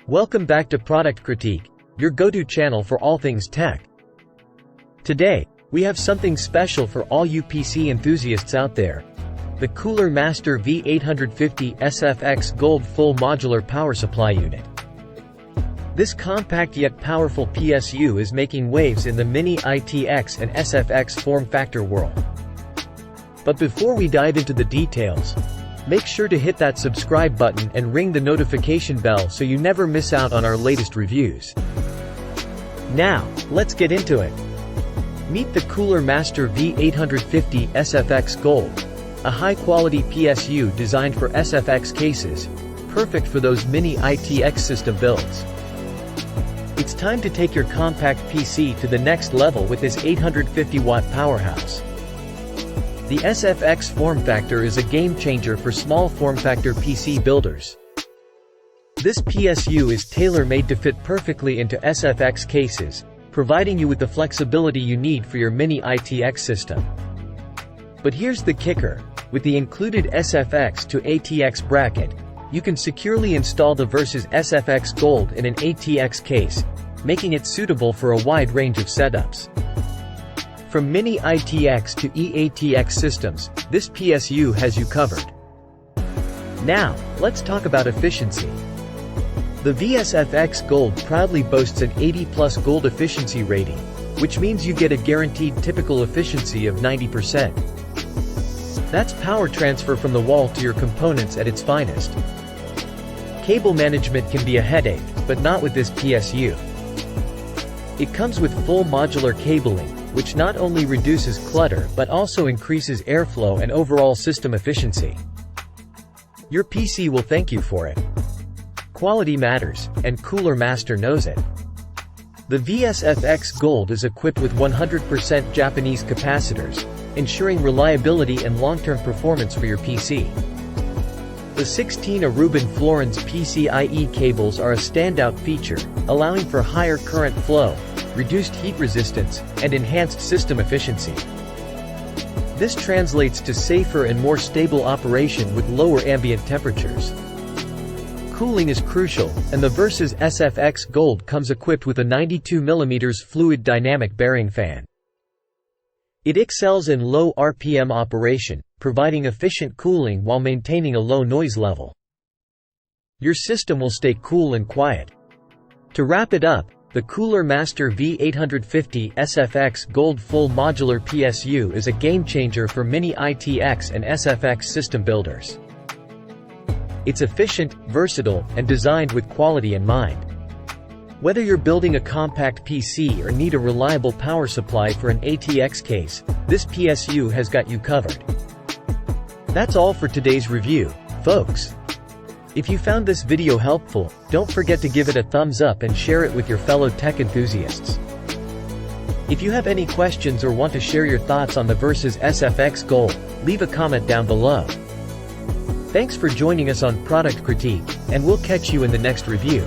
Welcome back to Product Critique, your go-to channel for all things tech. Today, we have something special for all you PC enthusiasts out there. The Cooler Master V850 SFX Gold Full Modular Power Supply Unit. This compact yet powerful PSU is making waves in the Mini ITX and SFX form factor world. But before we dive into the details, make sure to hit that subscribe button and ring the notification bell so you never miss out on our latest reviews. Now, let's get into it. Meet the Cooler Master V850 SFX Gold, a high-quality PSU designed for SFX cases, perfect for those Mini ITX system builds. It's time to take your compact PC to the next level with this 850-watt powerhouse. The SFX form factor is a game-changer for small form-factor PC builders. This PSU is tailor-made to fit perfectly into SFX cases, providing you with the flexibility you need for your Mini ITX system. But here's the kicker: with the included SFX to ATX bracket, you can securely install the Versus SFX Gold in an ATX case, making it suitable for a wide range of setups. From Mini ITX to eATX systems, this PSU has you covered. Now, let's talk about efficiency. The VSFX Gold proudly boasts an 80+ Gold efficiency rating, which means you get a guaranteed typical efficiency of 90%. That's power transfer from the wall to your components at its finest. Cable management can be a headache, but not with this PSU. It comes with full modular cabling, which not only reduces clutter but also increases airflow and overall system efficiency. Your PC will thank you for it. Quality matters, and Cooler Master knows it. The VSFX Gold is equipped with 100% Japanese capacitors, ensuring reliability and long-term performance for your PC. The 16 Aruban Florins PCIe cables are a standout feature, allowing for higher current flow, reduced heat resistance, and enhanced system efficiency. This translates to safer and more stable operation with lower ambient temperatures. Cooling is crucial, and the Versus SFX Gold comes equipped with a 92mm fluid dynamic bearing fan. It excels in low RPM operation, providing efficient cooling while maintaining a low noise level. Your system will stay cool and quiet. To wrap it up, the Cooler Master V850 SFX Gold Full Modular PSU is a game-changer for Mini ITX and SFX system builders. It's efficient, versatile, and designed with quality in mind. Whether you're building a compact PC or need a reliable power supply for an ATX case, this PSU has got you covered. That's all for today's review, folks. If you found this video helpful, don't forget to give it a thumbs up and share it with your fellow tech enthusiasts. If you have any questions or want to share your thoughts on the Versus SFX Gold, leave a comment down below. Thanks for joining us on Product Critique, and we'll catch you in the next review.